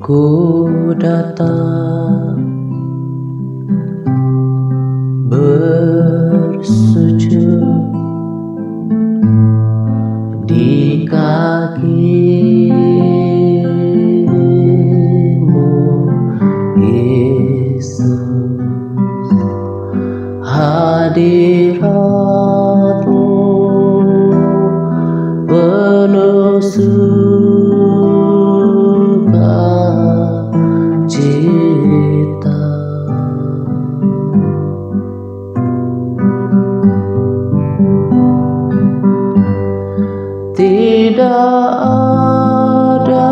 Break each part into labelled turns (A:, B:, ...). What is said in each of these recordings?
A: Ku datang bersujud di kaki-Mu, Yesus. Hadirat-Mu penuh sukacita. Tidak ada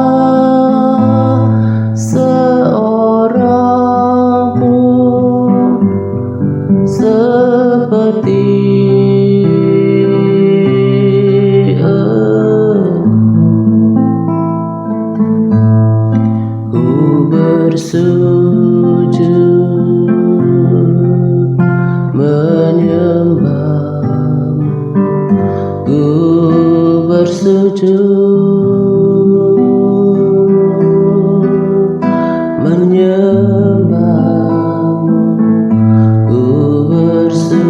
A: seorang pun seperti Engkau. Ku bersujud menyembah-Mu, ku bersujud menyembah-Mu, ku bersujud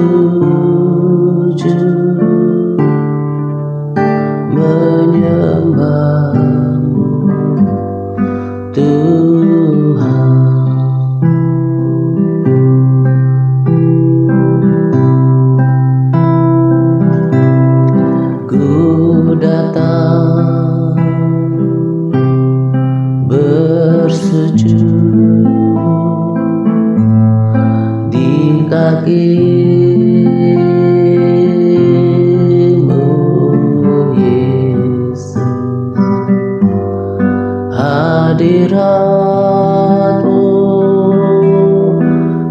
A: menyembah-Mu, Tuhan. Ku datang bersujud di kaki-Mu, Yesus. Hadirat-Mu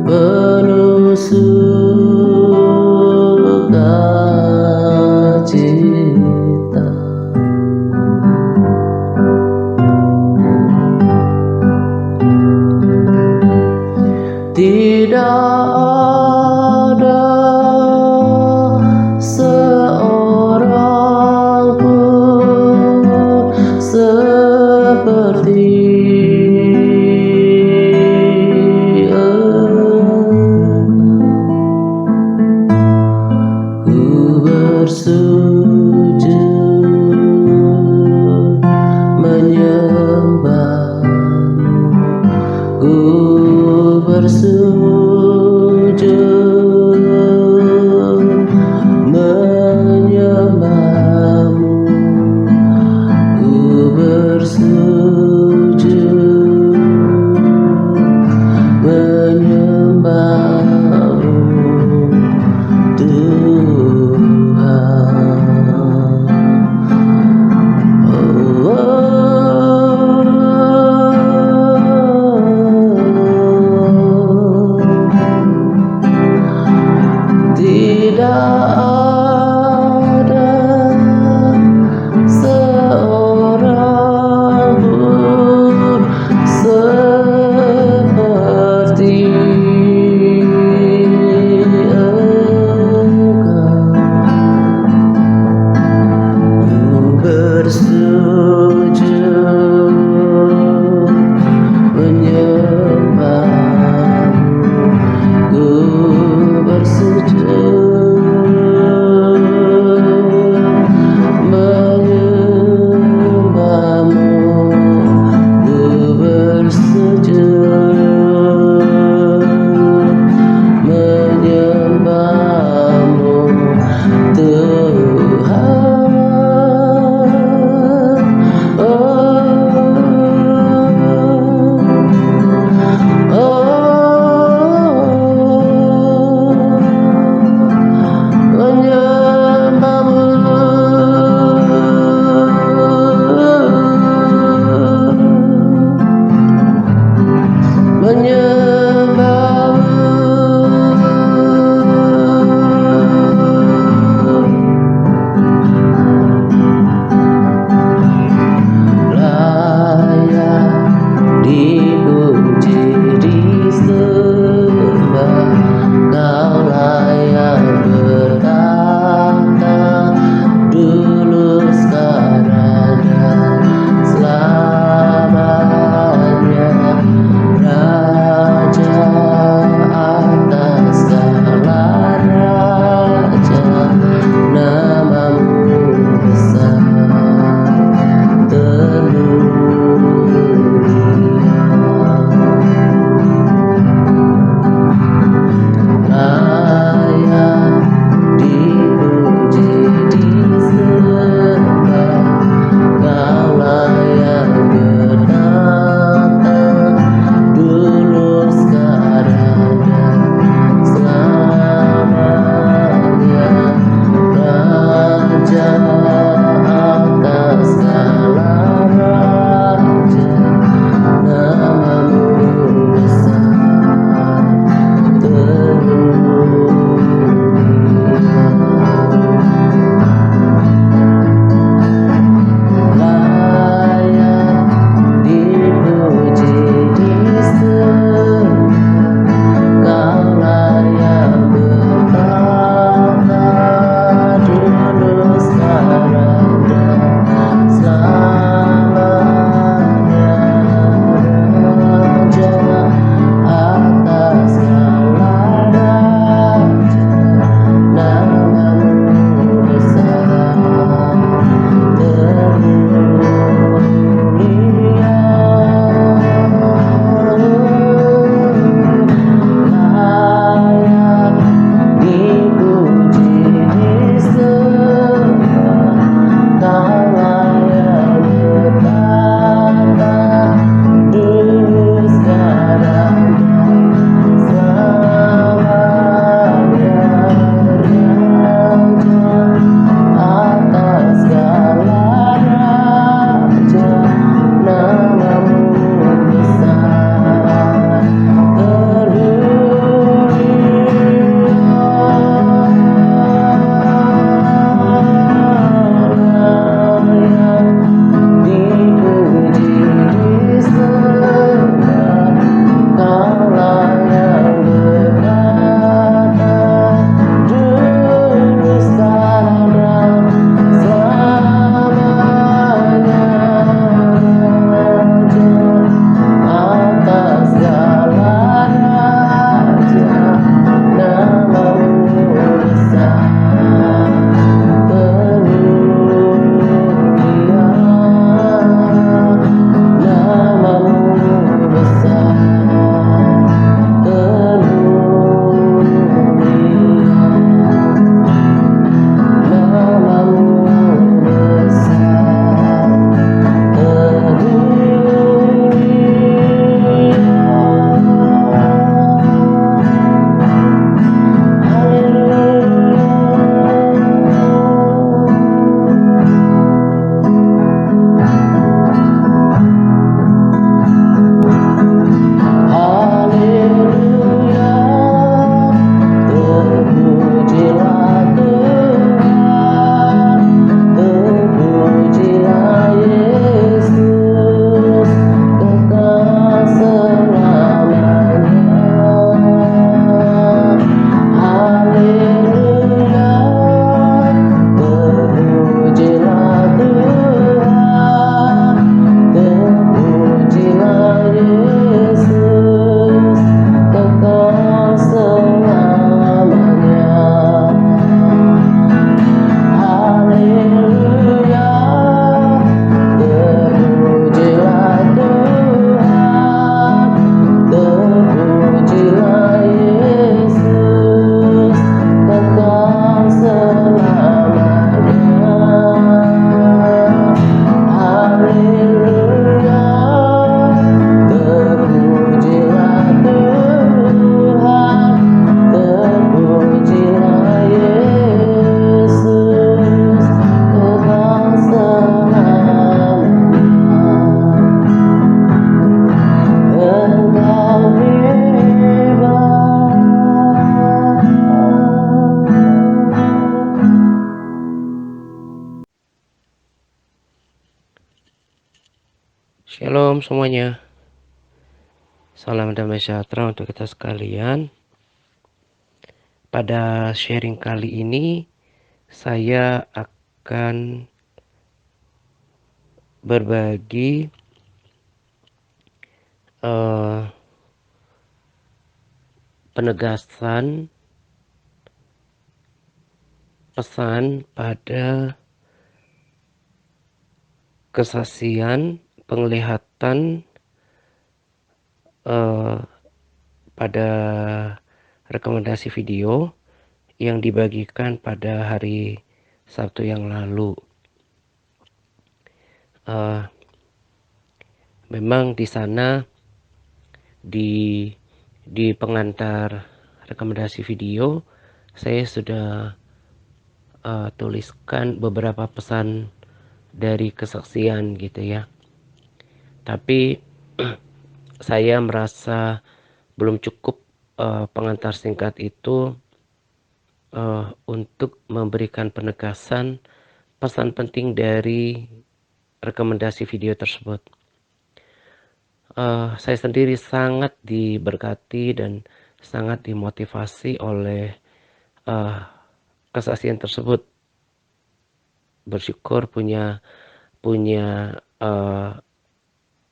A: penuh sukacita. Tidak ada seorang pun seperti Engkau. Ku bersujud menyembah-Mu, ku bersujud menyembah-Mu, ku bersujud menyembah-Mu, Tuhan. Tidak ada seorang pun seperti Engkau. Ku bersujud menyembah-Mu, ku bersujud menyembah-Mu, ku bersujud menyembah-Mu, Tuhan. Selamanya Shalom semuanya. Salam damai sejahtera untuk kita sekalian. Pada sharing kali ini saya akan berbagi penegasan pesan pada kesaksian penglihatan pada rekomendasi video yang dibagikan pada hari Sabtu yang lalu. Memang di sana di pengantar rekomendasi video saya sudah tuliskan beberapa pesan dari kesaksian gitu ya. Tapi saya merasa belum cukup pengantar singkat itu untuk memberikan penegasan pesan penting dari rekomendasi video tersebut. Saya sendiri sangat diberkati dan sangat dimotivasi oleh kesaksian tersebut. Bersyukur punya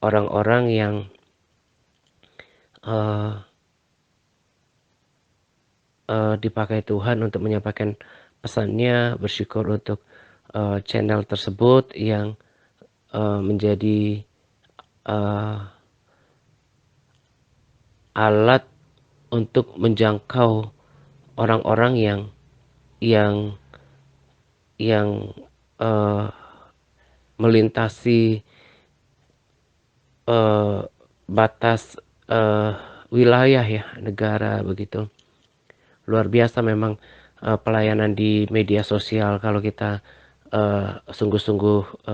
A: orang-orang yang dipakai Tuhan untuk menyampaikan pesannya. Bersyukur untuk channel tersebut yang menjadi alat untuk menjangkau orang-orang yang melintasi batas wilayah ya negara begitu. Luar biasa memang pelayanan di media sosial kalau kita sungguh-sungguh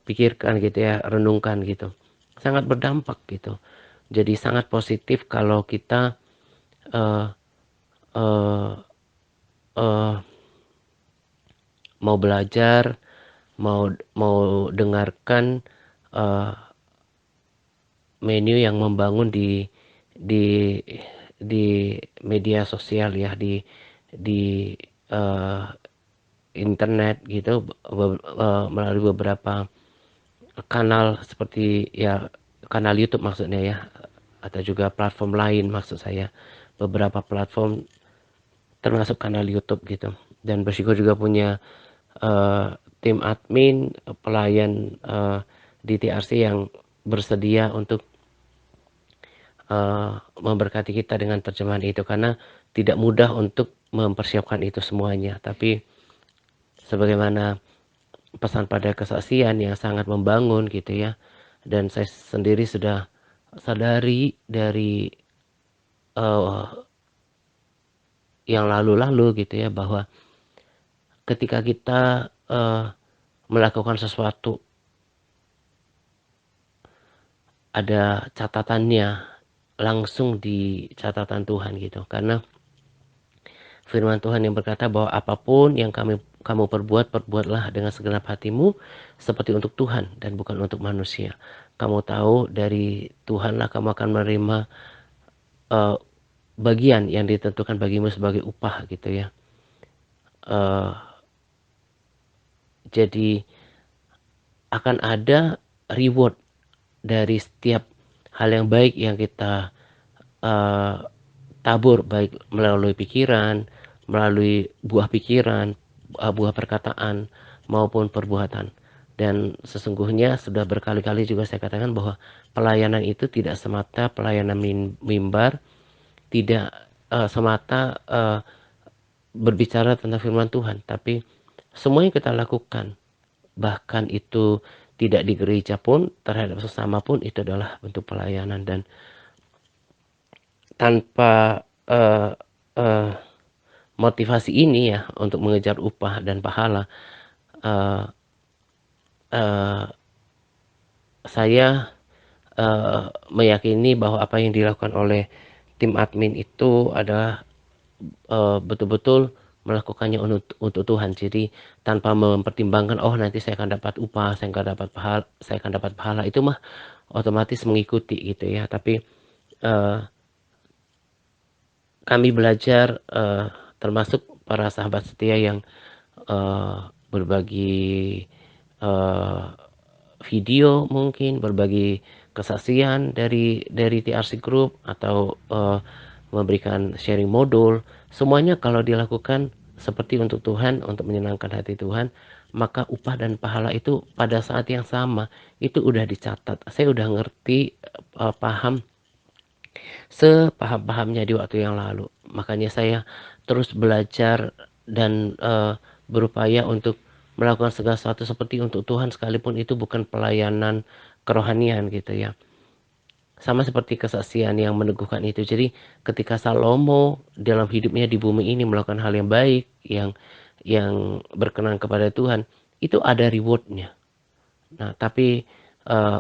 A: pikirkan gitu ya, renungkan gitu, sangat berdampak gitu. Jadi sangat positif kalau kita mau belajar, mau dengarkan menu yang membangun di media sosial ya, di internet gitu, melalui beberapa kanal seperti ya kanal YouTube maksudnya ya, atau juga platform lain maksud saya, beberapa platform termasuk kanal YouTube gitu. Dan bersyukur juga punya tim admin pelayan di TRC yang bersedia untuk memberkati kita dengan terjemahan itu, karena tidak mudah untuk mempersiapkan itu semuanya. Tapi sebagaimana pesan pada kesaksian yang sangat membangun gitu ya, dan saya sendiri sudah sadari dari yang lalu-lalu gitu ya, bahwa ketika kita melakukan sesuatu ada catatannya langsung di catatan Tuhan gitu, karena firman Tuhan yang berkata bahwa apapun yang kamu perbuatlah dengan segenap hatimu seperti untuk Tuhan dan bukan untuk manusia. Kamu tahu dari Tuhanlah kamu akan menerima bagian yang ditentukan bagimu sebagai upah gitu ya. Jadi akan ada reward dari setiap hal yang baik yang kita tabur, baik melalui pikiran, melalui buah pikiran, buah perkataan maupun perbuatan. Dan sesungguhnya sudah berkali-kali juga saya katakan bahwa pelayanan itu tidak semata pelayanan mimbar, tidak semata berbicara tentang firman Tuhan, tapi semua yang kita lakukan, bahkan itu tidak di gereja pun, terhadap sesama pun, itu adalah bentuk pelayanan. Dan tanpa motivasi ini ya untuk mengejar upah dan pahala, saya meyakini bahwa apa yang dilakukan oleh tim admin itu adalah betul-betul melakukannya untuk Tuhan. Jadi tanpa mempertimbangkan, oh nanti saya akan dapat upah, saya akan dapat pahala, itu mah otomatis mengikuti gitu ya. Tapi eh, kami belajar, termasuk para sahabat setia yang berbagi eh, video, mungkin berbagi kesaksian dari TRC Group, atau memberikan sharing modul, semuanya kalau dilakukan seperti untuk Tuhan, untuk menyenangkan hati Tuhan, maka upah dan pahala itu pada saat yang sama itu udah dicatat. Saya udah ngerti, paham sepaham-pahamnya di waktu yang lalu. Makanya saya terus belajar dan berupaya untuk melakukan segala sesuatu seperti untuk Tuhan, sekalipun itu bukan pelayanan kerohanian gitu ya. Sama seperti kesaksian yang meneguhkan itu. Jadi ketika Salomo dalam hidupnya di bumi ini melakukan hal yang baik, yang berkenan kepada Tuhan, itu ada rewardnya. Nah, tapi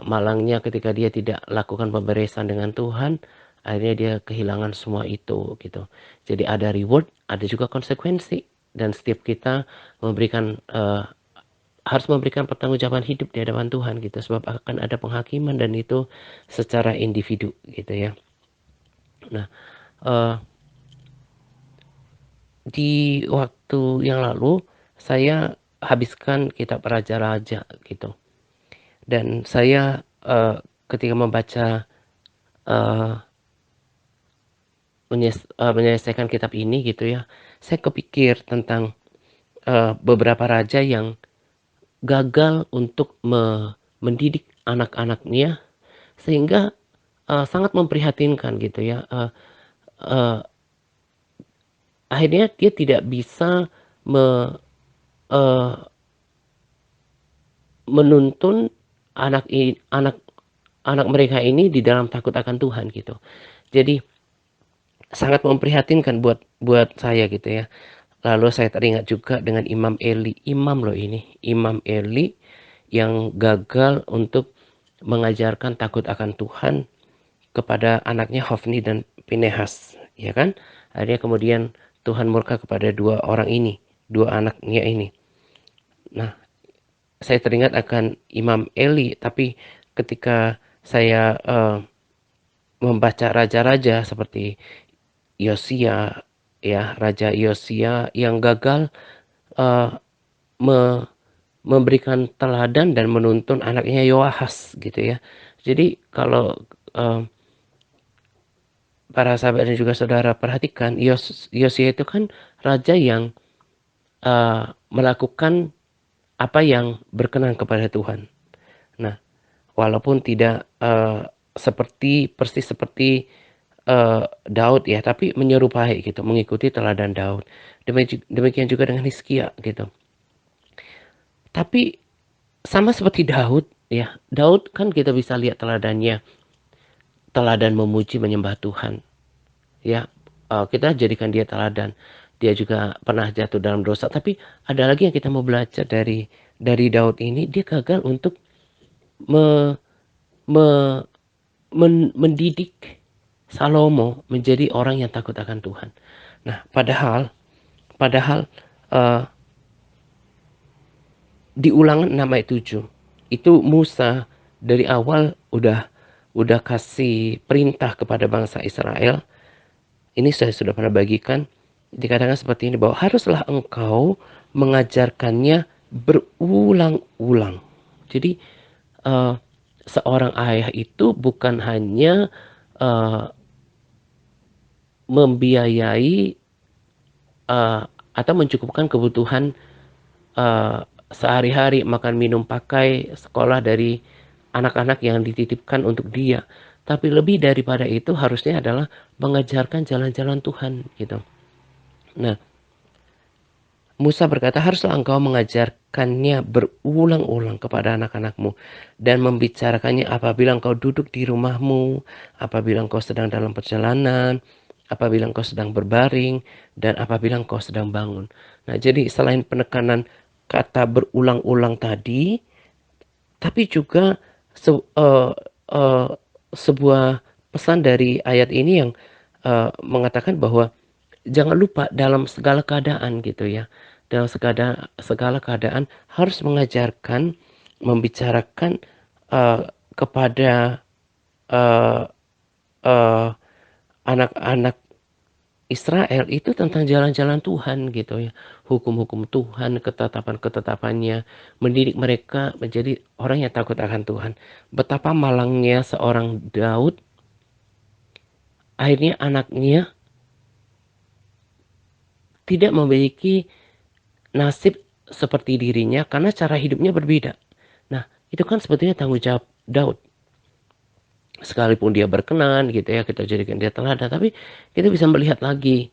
A: malangnya ketika dia tidak lakukan pemberesan dengan Tuhan, akhirnya dia kehilangan semua itu gitu. Jadi ada reward, ada juga konsekuensi, dan setiap kita harus memberikan pertanggungjawaban hidup di hadapan Tuhan gitu, sebab akan ada penghakiman, dan itu secara individu gitu ya. Nah, eh, di waktu yang lalu saya habiskan kitab Raja-Raja gitu, dan saya ketika membaca, eh, menyelesaikan kitab ini gitu ya, saya kepikir tentang beberapa raja yang gagal untuk mendidik anak-anaknya, sehingga sangat memprihatinkan gitu ya. Uh, Akhirnya dia tidak bisa me, uh, menuntun anak anak mereka ini di dalam takut akan Tuhan gitu. Jadi sangat memprihatinkan buat buat saya gitu ya. Lalu saya teringat juga dengan Imam Eli, imam loh ini, Imam Eli yang gagal untuk mengajarkan takut akan Tuhan kepada anaknya Hofni dan Pinehas, ya kan? Akhirnya kemudian Tuhan murka kepada dua orang ini, dua anaknya ini. Nah, saya teringat akan Imam Eli, tapi ketika saya membaca raja-raja seperti Yosia, ya, Raja Yosia yang gagal uh, me memberikan teladan dan menuntun anaknya Yoahas gitu ya. Jadi kalau uh, para sahabat dan juga saudara perhatikan, Yosia itu kan raja yang melakukan apa yang berkenan kepada Tuhan. Nah, walaupun tidak persis seperti Daud ya, tapi menyerupai gitu, mengikuti teladan Daud. Demikian juga dengan Hizkia gitu. Tapi sama seperti Daud ya, Daud kan kita bisa lihat teladannya, teladan memuji menyembah Tuhan ya. Kita jadikan dia teladan. Dia juga pernah jatuh dalam dosa, tapi ada lagi yang kita mau belajar dari Daud ini. Dia gagal untuk me, me, mendidik Salomo menjadi orang yang takut akan Tuhan. Nah, padahal uh, di Ulangan 6 ayat 7 itu Musa dari awal udah kasih perintah kepada bangsa Israel. Ini saya sudah pernah bagikan. Dikatakan seperti ini, bahwa haruslah engkau mengajarkannya berulang-ulang. Jadi seorang ayah itu bukan hanya membiayai atau mencukupkan kebutuhan sehari-hari, makan, minum, pakai, sekolah dari anak-anak yang dititipkan untuk dia. Tapi lebih daripada itu harusnya adalah mengajarkan jalan-jalan Tuhan gitu. Nah, Musa berkata, haruslah engkau mengajarkannya berulang-ulang kepada anak-anakmu, dan membicarakannya apabila engkau duduk di rumahmu, apabila engkau sedang dalam perjalanan, apabila engkau sedang berbaring, dan apabila engkau sedang bangun. Nah, jadi selain penekanan kata berulang-ulang tadi, tapi juga se uh, sebuah pesan dari ayat ini yang mengatakan bahwa jangan lupa dalam segala keadaan gitu ya, dalam segala keadaan harus mengajarkan, membicarakan, kepada, eee eee, anak-anak Israel itu tentang jalan-jalan Tuhan gitu ya, hukum-hukum Tuhan, ketetapan-ketetapannya, mendidik mereka menjadi orang yang takut akan Tuhan. Betapa malangnya seorang Daud, akhirnya anaknya tidak memiliki nasib seperti dirinya karena cara hidupnya berbeda. Nah, itu kan sebetulnya tanggung jawab Daud. Sekalipun dia berkenan gitu ya, kita jadikan dia teladan, tapi kita bisa melihat lagi,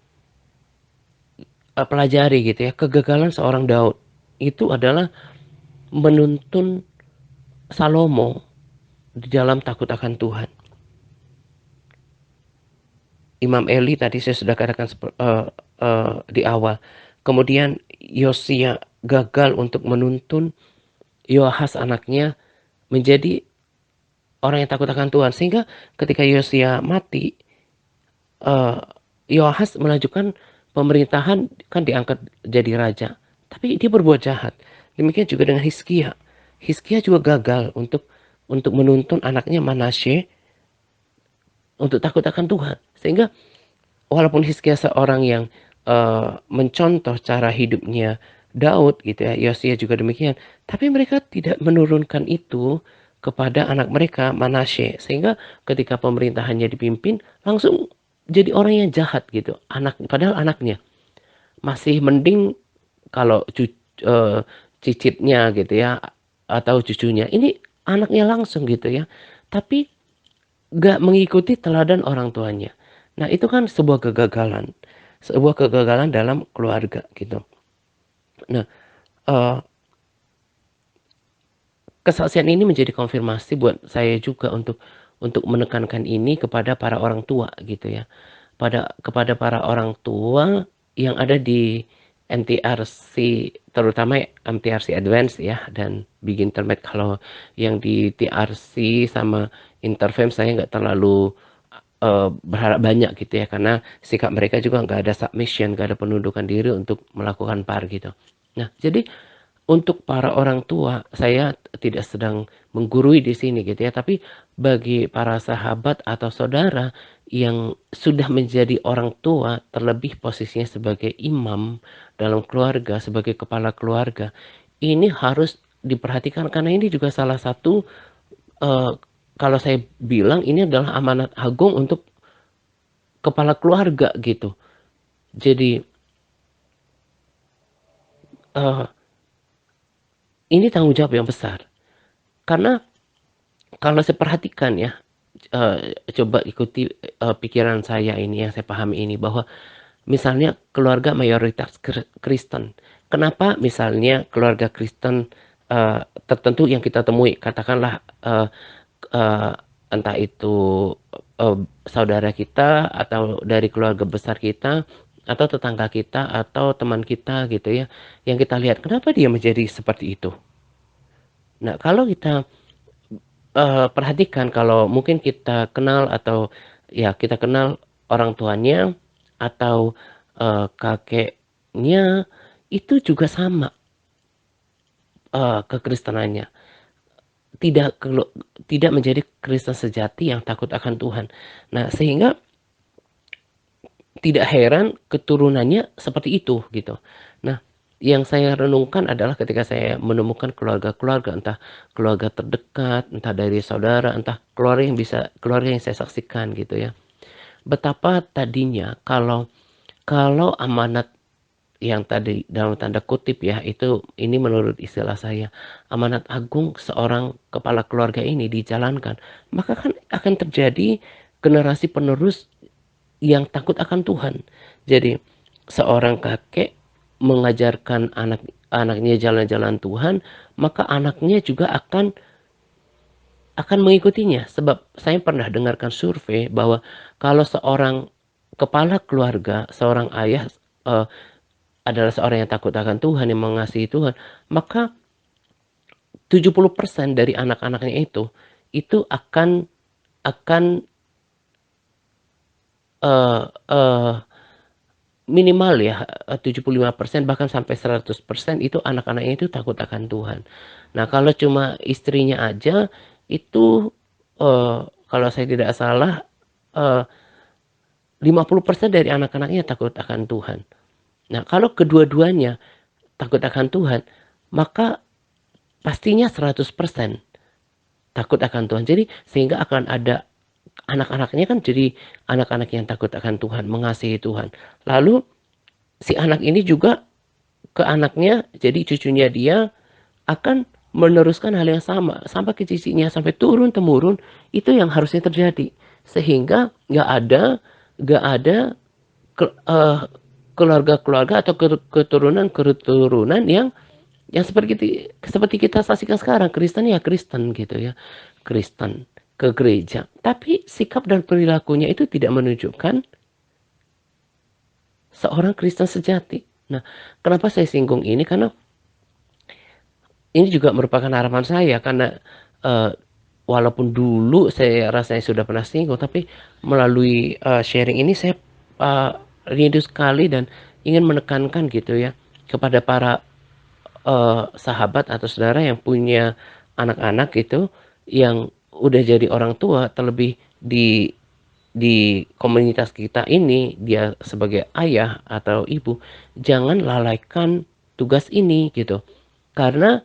A: pelajari gitu ya, kegagalan seorang Daud itu adalah menuntun Salomo di dalam takut akan Tuhan. Imam Eli tadi saya sudah katakan di awal. Kemudian Yosia gagal untuk menuntun Yoahas anaknya menjadi orang yang takut akan Tuhan. Sehingga ketika Yosia mati, eh, Yoahas melanjutkan pemerintahan, kan diangkat jadi raja. Tapi dia berbuat jahat. Demikian juga dengan Hizkia. Hizkia juga gagal untuk menuntun anaknya Manasye untuk takut akan Tuhan. Sehingga walaupun Hizkia seorang yang mencontoh cara hidupnya Daud gitu ya, Yosia juga demikian, tapi mereka tidak menurunkan itu kepada anak mereka Manasye, sehingga ketika pemerintahannya dipimpin langsung jadi orang yang jahat gitu. Padahal anaknya masih mending kalau cicitnya gitu ya, atau cucunya. Ini anaknya langsung gitu ya. Tapi gak mengikuti teladan orang tuanya. Nah, itu kan sebuah kegagalan. Sebuah kegagalan dalam keluarga gitu. Nah, eh, kesaksian ini menjadi konfirmasi buat saya juga untuk menekankan ini kepada para orang tua gitu ya. Kepada para orang tua yang ada di MTRC, terutama MTRC Advance ya, dan Big Internet. Kalau yang di TRC sama Interfam saya nggak terlalu berharap banyak gitu ya, karena sikap mereka juga nggak ada submission, nggak ada penundukan diri untuk melakukan par gitu. Nah, jadi untuk para orang tua, saya tidak sedang menggurui di sini gitu ya, tapi bagi para sahabat atau saudara yang sudah menjadi orang tua, terlebih posisinya sebagai imam dalam keluarga, sebagai kepala keluarga, ini harus diperhatikan karena ini juga salah satu, eh, kalau saya bilang ini adalah amanat agung untuk kepala keluarga gitu. Jadi eh, ini tanggung jawab yang besar. Karena kalau saya perhatikan ya, coba ikuti pikiran saya ini yang saya pahami ini, bahwa misalnya keluarga mayoritas Kristen. Kenapa misalnya keluarga Kristen tertentu yang kita temui, katakanlah eh, entah itu saudara kita atau dari keluarga besar kita atau tetangga kita atau teman kita gitu ya, yang kita lihat kenapa dia menjadi seperti itu. Nah, kalau kita perhatikan, kalau mungkin kita kenal atau ya kita kenal orang tuanya atau kakeknya, itu juga sama kekristenannya. Tidak tidak menjadi Kristen sejati yang takut akan Tuhan. Nah, sehingga tidak heran keturunannya seperti itu gitu. Nah, yang saya renungkan adalah ketika saya menemukan keluarga-keluarga, entah keluarga terdekat, entah dari saudara, entah keluarga yang saya saksikan gitu ya. Betapa tadinya kalau kalau amanat yang tadi dalam tanda kutip ya, itu ini menurut istilah saya, amanat agung seorang kepala keluarga ini dijalankan, maka kan akan terjadi generasi penerus yang takut akan Tuhan. Jadi seorang kakek mengajarkan anaknya jalan-jalan Tuhan, maka anaknya juga akan mengikutinya. Sebab saya pernah dengarkan survei bahwa kalau seorang kepala keluarga, seorang ayah eh, adalah seorang yang takut akan Tuhan, yang mengasihi Tuhan, maka 70% dari anak-anaknya itu akan eh, eh, minimal ya 75% bahkan sampai 100% itu anak-anaknya itu takut akan Tuhan. Nah, kalau cuma istrinya aja itu kalau saya tidak salah eh, 50% dari anak-anaknya takut akan Tuhan. Nah, kalau kedua-duanya takut akan Tuhan, maka pastinya 100% takut akan Tuhan. Jadi sehingga akan ada anak-anaknya kan jadi anak-anak yang takut akan Tuhan, mengasihi Tuhan. Lalu si anak ini juga ke anaknya, jadi cucunya dia akan meneruskan hal yang sama sampai ke cicinya, sampai turun temurun. Itu yang harusnya terjadi, sehingga nggak ada keluarga-keluarga atau keturunan-keturunan yang seperti kita saksikan sekarang. Kristen ya Kristen gitu ya, Kristen ke gereja, tapi sikap dan perilakunya itu tidak menunjukkan seorang Kristen sejati. Nah, kenapa saya singgung ini? Karena ini juga merupakan harapan saya, karena uh, walaupun dulu saya rasanya sudah pernah singgung, tapi melalui sharing ini saya uh, rindu sekali dan ingin menekankan gitu ya kepada para sahabat atau saudara yang punya anak-anak gitu, yang udah jadi orang tua, terlebih di komunitas kita ini dia sebagai ayah atau ibu, jangan lalaikan tugas ini gitu. Karena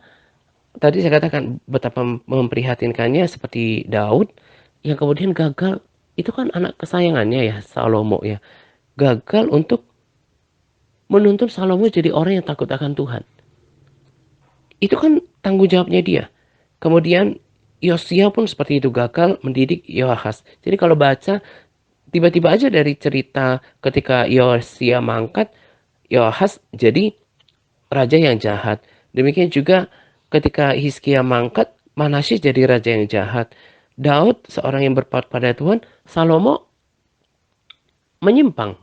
A: tadi saya katakan betapa memprihatinkannya seperti Daud yang kemudian gagal. Itu kan anak kesayangannya ya, Salomo ya, gagal untuk menuntun Salomo jadi orang yang takut akan Tuhan. Itu kan tanggung jawabnya dia. Kemudian Yosia pun seperti itu, gagal mendidik Yoahas. Jadi kalau baca tiba-tiba aja dari cerita ketika Yosia mangkat, Yoahas jadi raja yang jahat. Demikian juga ketika Hizkia mangkat, Manasye jadi raja yang jahat. Daud seorang yang berpaut pada Tuhan, Salomo menyimpang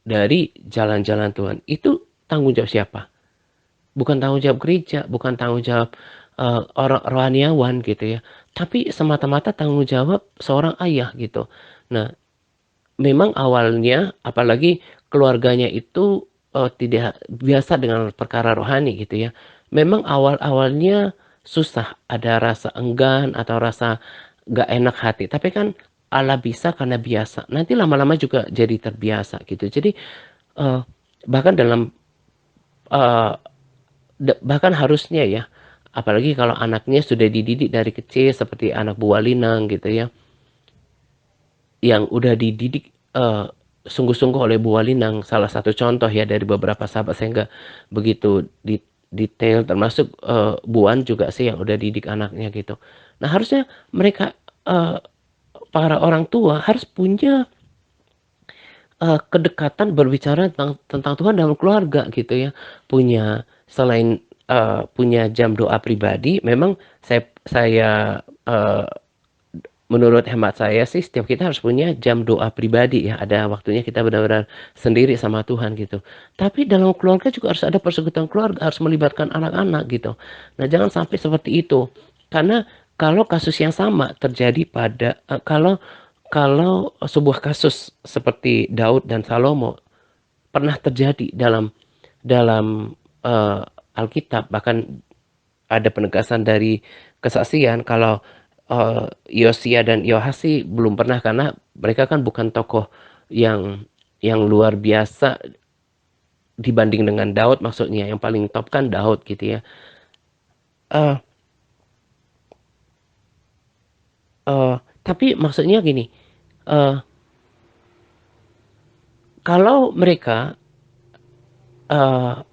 A: dari jalan-jalan Tuhan. Itu tanggung jawab siapa? Bukan tanggung jawab gereja, bukan tanggung jawab orang rohaniawan gitu ya. Tapi semata-mata tanggung jawab seorang ayah gitu. Nah, memang awalnya apalagi keluarganya itu tidak biasa dengan perkara rohani gitu ya. Memang awal-awalnya susah, ada rasa enggan atau rasa gak enak hati. Tapi kan Allah bisa karena biasa. Nanti lama-lama juga jadi terbiasa gitu. Jadi eh, bahkan dalam eh, bahkan harusnya ya, apalagi kalau anaknya sudah dididik dari kecil seperti anak buah Linang gitu ya, yang udah dididik sungguh-sungguh oleh Bu Walinang, salah satu contoh ya dari beberapa sahabat, saya nggak begitu detail, termasuk Buan juga sih yang udah didik anaknya gitu. Nah, harusnya mereka uh, para orang tua harus punya kedekatan berbicara tentang Tuhan dalam keluarga gitu ya. Punya selain punya jam doa pribadi, memang saya menurut hemat saya sih setiap kita harus punya jam doa pribadi ya. Ada waktunya kita benar-benar sendiri sama Tuhan gitu. Tapi dalam keluarga juga harus ada persekutuan keluarga, harus melibatkan anak-anak gitu. Nah, jangan sampai seperti itu. Karena kalau kasus yang sama terjadi pada kalau kalau sebuah kasus seperti Daud dan Salomo pernah terjadi dalam dalam Alkitab, bahkan ada penegasan dari kesaksian kalau Yosia dan Yohasi belum pernah, karena mereka kan bukan tokoh yang luar biasa dibanding dengan Daud, maksudnya yang paling top kan Daud gitu ya. Uh, tapi maksudnya gini, uh, kalau mereka uh,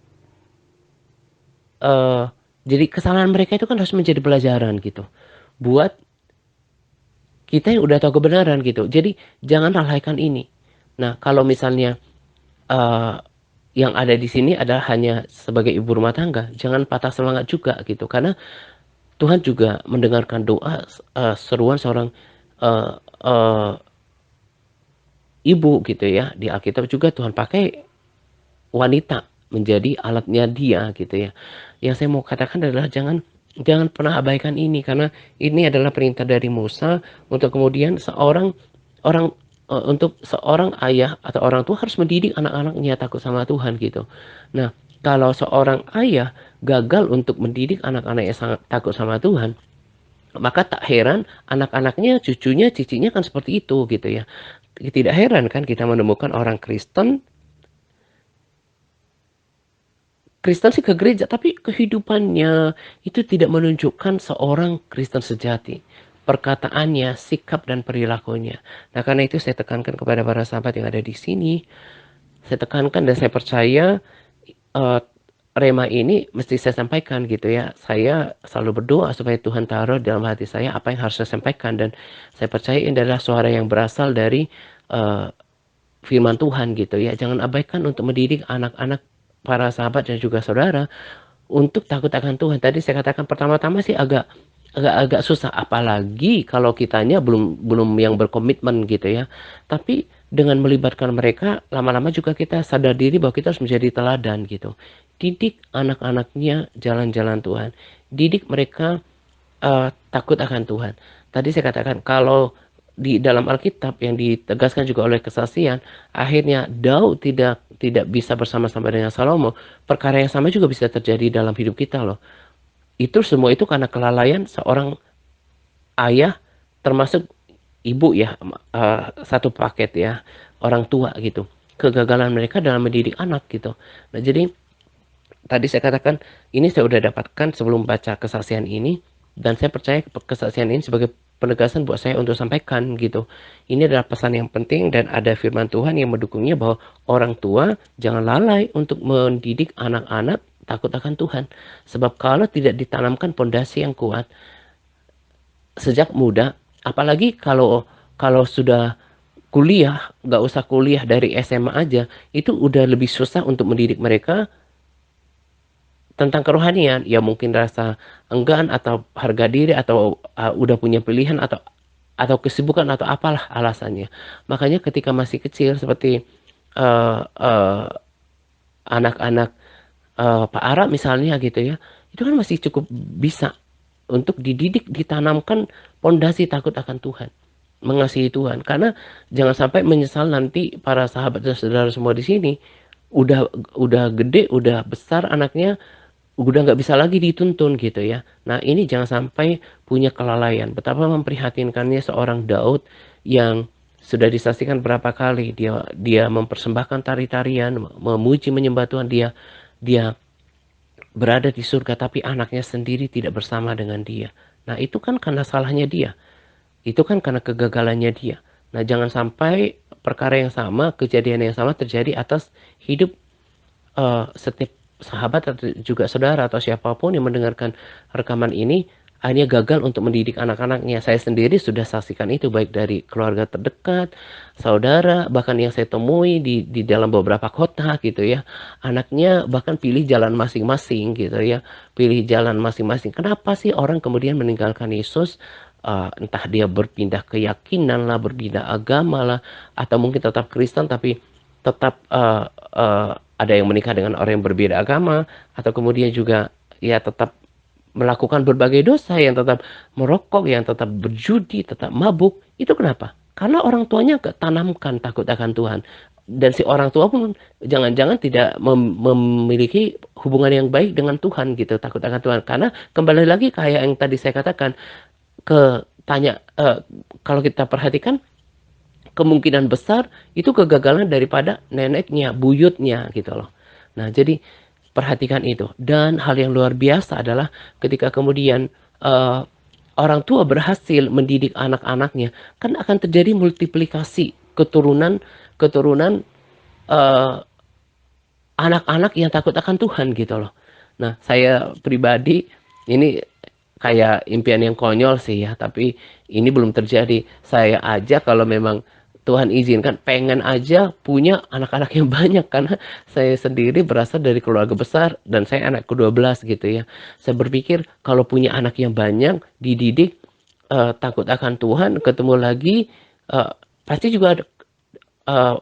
A: uh, jadi kesalahan mereka itu kan harus menjadi pelajaran gitu buat kita yang udah tahu kebenaran gitu. Jadi jangan lalaikan ini. Nah, kalau misalnya uh, yang ada di sini adalah hanya sebagai ibu rumah tangga, jangan patah semangat juga gitu. Karena Tuhan juga mendengarkan doa seruan seorang uh, uh, ibu gitu ya. Di Alkitab juga Tuhan pakai wanita menjadi alatnya dia gitu ya. Yang saya mau katakan adalah jangan jangan pernah abaikan ini, karena ini adalah perintah dari Musa untuk kemudian seorang orang untuk seorang ayah atau orang tua harus mendidik anak-anaknya takut sama Tuhan gitu. Nah, kalau seorang ayah gagal untuk mendidik anak-anaknya sangat takut sama Tuhan, maka tak heran anak-anaknya, cucunya, cicinya kan seperti itu gitu ya. Tidak heran kan kita menemukan orang Kristen, Kristen sih ke gereja, tapi kehidupannya itu tidak menunjukkan seorang Kristen sejati. Perkataannya, sikap dan perilakunya. Nah, karena itu saya tekankan kepada para sahabat yang ada di sini. Saya tekankan dan saya percaya eh, rema ini mesti saya sampaikan gitu ya. Saya selalu berdoa supaya Tuhan taruh dalam hati saya apa yang harus saya sampaikan, dan saya percaya ini adalah suara yang berasal dari eh, firman Tuhan gitu ya. Jangan abaikan untuk mendidik anak-anak para sahabat dan juga saudara untuk takut akan Tuhan. Tadi saya katakan pertama-tama sih agak susah, apalagi kalau kitanya belum belum yang berkomitmen gitu ya. Tapi dengan melibatkan mereka, lama-lama juga kita sadar diri bahwa kita harus menjadi teladan gitu. Didik anak-anaknya jalan-jalan Tuhan. Didik mereka takut akan Tuhan. Tadi saya katakan kalau di dalam Alkitab yang ditegaskan juga oleh kesaksian, akhirnya Daud tidak bisa bersama-sama dengan Salomo. Perkara yang sama juga bisa terjadi dalam hidup kita loh. Itu semua itu karena kelalaian seorang ayah, termasuk ibu ya, satu paket ya, orang tua gitu. Kegagalan mereka dalam mendidik anak gitu. Nah, jadi tadi saya katakan ini saya udah dapatkan sebelum baca kesaksian ini, dan saya percaya kesaksian ini sebagai penegasan buat saya untuk sampaikan gitu. Ini adalah pesan yang penting dan ada firman Tuhan yang mendukungnya bahwa orang tua jangan lalai untuk mendidik anak-anak takut akan Tuhan. Sebab kalau tidak ditanamkan pondasi yang kuat sejak muda, apalagi kalau kalau sudah kuliah, nggak usah kuliah dari SMA aja, itu udah lebih susah untuk mendidik mereka tentang kerohanian. Ya mungkin rasa enggan atau harga diri atau udah punya pilihan atau kesibukan atau apalah alasannya. Makanya ketika masih kecil seperti uh, uh, anak-anak Pak Ara misalnya gitu ya, itu kan masih cukup bisa untuk dididik, ditanamkan pondasi takut akan Tuhan, mengasihi Tuhan. Karena jangan sampai menyesal nanti para sahabat dan saudara semua di sini udah udah gede, udah besar anaknya, udah nggak bisa lagi dituntun gitu ya. Nah ini jangan sampai punya kelalaian. Betapa memprihatinkannya seorang Daud yang sudah disaksikan berapa kali dia mempersembahkan tari-tarian, memuji menyembah Tuhan, dia berada di surga tapi anaknya sendiri tidak bersama dengan dia. Nah itu kan karena salahnya dia. Itu kan karena kegagalannya dia. Nah jangan sampai perkara yang sama, kejadian yang sama terjadi atas hidup setiap sahabat atau juga saudara atau siapapun yang mendengarkan rekaman ini hanya gagal untuk mendidik anak-anaknya. Saya sendiri sudah saksikan itu baik dari keluarga terdekat, saudara, bahkan yang saya temui di dalam beberapa kota gitu ya. Anaknya bahkan pilih jalan masing-masing gitu ya. Pilih jalan masing-masing. Kenapa sih orang kemudian meninggalkan Yesus? Entah dia berpindah keyakinan lah, berpindah agama lah, atau mungkin tetap Kristen tapi tetap ada yang menikah dengan orang yang berbeda agama, atau kemudian juga ya tetap melakukan berbagai dosa, yang tetap merokok, yang tetap berjudi, tetap mabuk. Itu kenapa? Karena orang tuanya gak tanamkan takut akan Tuhan. Dan si orang tua pun jangan-jangan tidak memiliki hubungan yang baik dengan Tuhan gitu, takut akan Tuhan. Karena kembali lagi kayak yang tadi saya katakan, kalau kita perhatikan kemungkinan besar itu kegagalan daripada neneknya, buyutnya gitu loh. Nah, jadi perhatikan itu. Dan hal yang luar biasa adalah ketika kemudian uh, orang tua berhasil mendidik anak-anaknya, kan akan terjadi multiplikasi keturunan uh, anak-anak yang takut akan Tuhan gitu loh. Nah, saya pribadi ini kayak impian yang konyol sih ya, tapi ini belum terjadi. Saya aja kalau memang Tuhan izinkan pengen aja punya anak-anak yang banyak, karena saya sendiri berasal dari keluarga besar dan saya anak ke-12 gitu ya. Saya berpikir kalau punya anak yang banyak, dididik takut akan Tuhan, ketemu lagi pasti juga ada eh,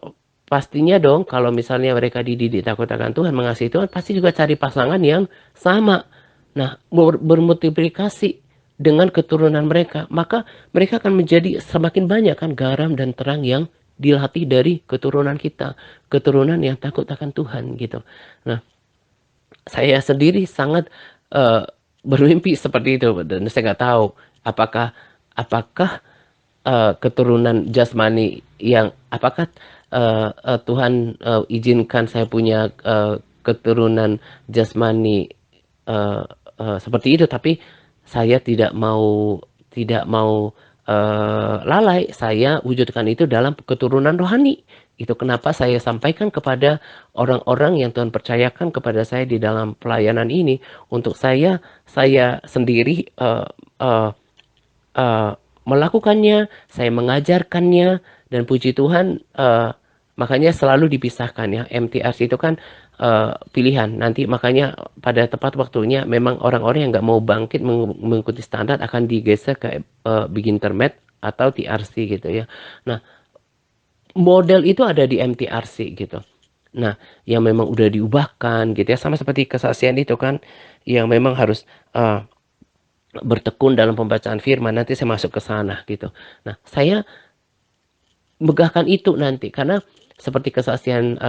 A: pastinya dong kalau misalnya mereka dididik takut akan Tuhan, mengasihi Tuhan, pasti juga cari pasangan yang sama. Nah, bermultiplikasi dengan keturunan mereka, maka mereka akan menjadi semakin banyak kan garam dan terang yang dilatih dari keturunan kita, keturunan yang takut akan Tuhan gitu. Nah, saya sendiri sangat uh, bermimpi seperti itu dan saya nggak tahu apakah apakah keturunan jasmani yang apakah Tuhan izinkan saya punya keturunan jasmani uh, seperti itu, tapi saya tidak mau lalai. Saya wujudkan itu dalam keturunan rohani. Itu kenapa saya sampaikan kepada orang-orang yang Tuhan percayakan kepada saya di dalam pelayanan ini, untuk saya sendiri uh, melakukannya, saya mengajarkannya, dan puji Tuhan, makanya selalu dipisahkan ya. MTRC itu kan pilihan. Nanti makanya pada tepat waktunya memang orang-orang yang nggak mau bangkit mengikuti standar akan digeser ke beginner med atau TRC gitu ya. Nah, model itu ada di MTRC gitu. Nah, yang memang udah diubahkan gitu ya, sama seperti kesaksian itu kan, yang memang harus bertekun dalam pembacaan firman. Nanti saya masuk ke sana gitu. Nah, saya megahkan itu nanti karena seperti kesaksian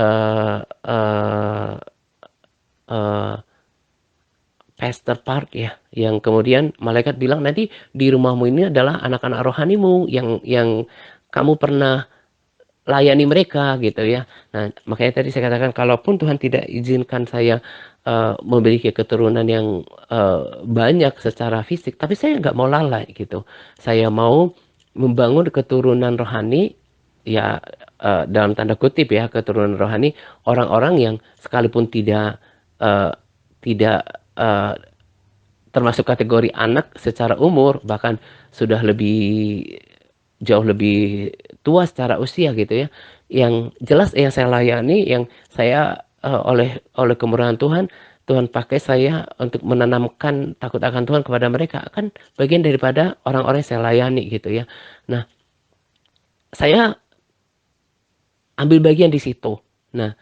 A: Pastor Park ya, yang kemudian malaikat bilang nanti di rumahmu ini adalah anak-anak rohanimu yang kamu pernah layani mereka gitu ya. Nah, makanya tadi saya katakan kalaupun Tuhan tidak izinkan saya memiliki keturunan yang banyak secara fisik, tapi saya nggak mau lalai gitu. Saya mau membangun keturunan rohani ya, dalam tanda kutip ya, keturunan rohani orang-orang yang sekalipun uh, tidak termasuk kategori anak secara umur, bahkan sudah jauh lebih tua secara usia gitu ya. Yang jelas yang saya layani, yang saya oleh kemurahan Tuhan, Tuhan pakai saya untuk menanamkan takut akan Tuhan kepada mereka, kan bagian daripada orang-orang yang saya layani gitu ya. Nah, saya ambil bagian di situ. Nah,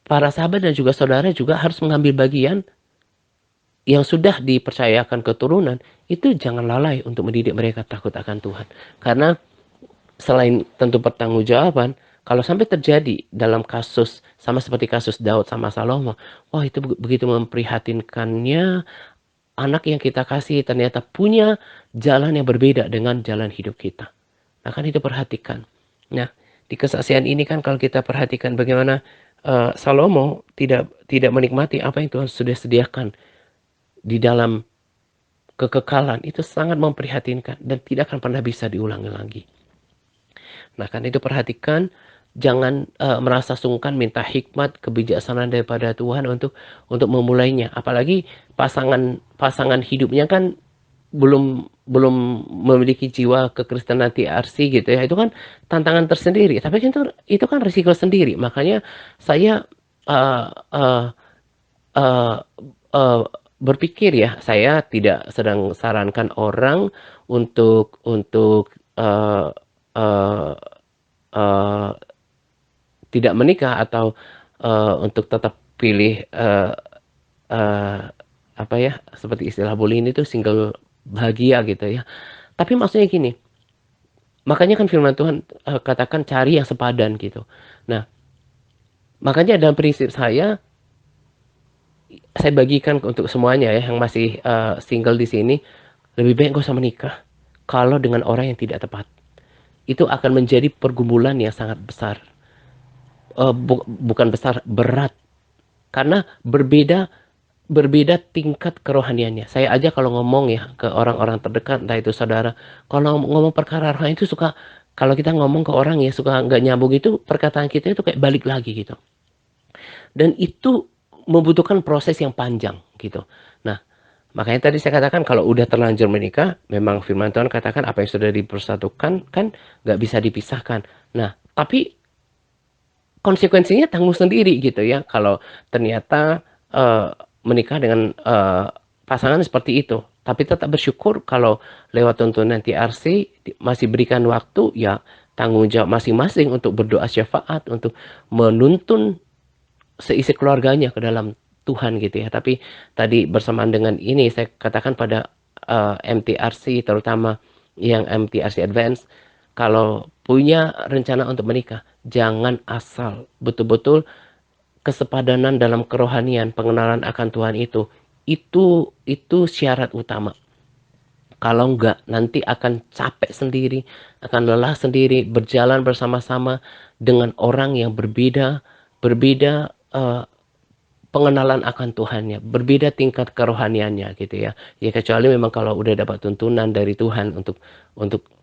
A: para sahabat dan juga saudara juga harus mengambil bagian yang sudah dipercayakan keturunan. Itu jangan lalai untuk mendidik mereka takut akan Tuhan. Karena selain tentu pertanggungjawaban, kalau sampai terjadi dalam kasus sama seperti kasus Daud sama Salomo, wah itu begitu memprihatinkannya. Anak yang kita kasih ternyata punya jalan yang berbeda dengan jalan hidup kita. Nah kan itu perhatikan. Nah, di kesaksian ini kan kalau kita perhatikan bagaimana Salomo tidak menikmati apa yang Tuhan sudah sediakan di dalam kekekalan, itu sangat memprihatinkan dan tidak akan pernah bisa diulangi lagi. Nah, kan itu perhatikan, jangan merasa sungkan, minta hikmat, kebijaksanaan daripada Tuhan untuk memulainya. Apalagi pasangan hidupnya kan belum belum memiliki jiwa kekristenan TRC gitu ya. Itu kan tantangan tersendiri. Tapi kan itu kan risiko sendiri. Makanya saya uh, uh, uh, uh, berpikir ya, saya tidak sedang sarankan orang untuk uh, uh, tidak menikah atau untuk tetap pilih apa ya, seperti istilah bully ini tuh single bahagia gitu ya. Tapi maksudnya gini, makanya kan firman Tuhan katakan cari yang sepadan gitu. Nah, makanya dalam prinsip saya bagikan untuk semuanya ya yang masih single di sini, lebih baik gak usah menikah kalau dengan orang yang tidak tepat. Itu akan menjadi pergumulan yang sangat besar. Bukan besar, berat. Karena berbeda tingkat kerohaniannya. Saya aja kalau ngomong ya ke orang-orang terdekat, entah itu saudara, kalau ngomong perkara rohani itu suka, kalau kita ngomong ke orang ya suka nggak nyambung, itu perkataan kita itu kayak balik lagi gitu. Dan itu membutuhkan proses yang panjang gitu. Nah, makanya tadi saya katakan kalau udah terlanjur menikah, memang firman Tuhan katakan apa yang sudah dipersatukan kan nggak bisa dipisahkan. Nah, tapi konsekuensinya tanggung sendiri gitu ya. Kalau ternyata menikah dengan pasangan seperti itu, tapi tetap bersyukur kalau lewat tuntunan TRC masih berikan waktu ya, tanggung jawab masing-masing untuk berdoa syafaat, untuk menuntun seisi keluarganya ke dalam Tuhan gitu ya. Tapi tadi bersamaan dengan ini saya katakan pada MTRC, terutama yang MTRC Advance, Kalau punya rencana untuk menikah, jangan asal. Betul-betul kesepadanan dalam kerohanian, pengenalan akan Tuhan itu syarat utama. Kalau enggak, nanti akan capek sendiri, akan lelah sendiri, berjalan bersama-sama dengan orang yang berbeda pengenalan akan Tuhannya, berbeda tingkat kerohaniannya gitu ya. Ya kecuali memang kalau udah dapat tuntunan dari Tuhan untuk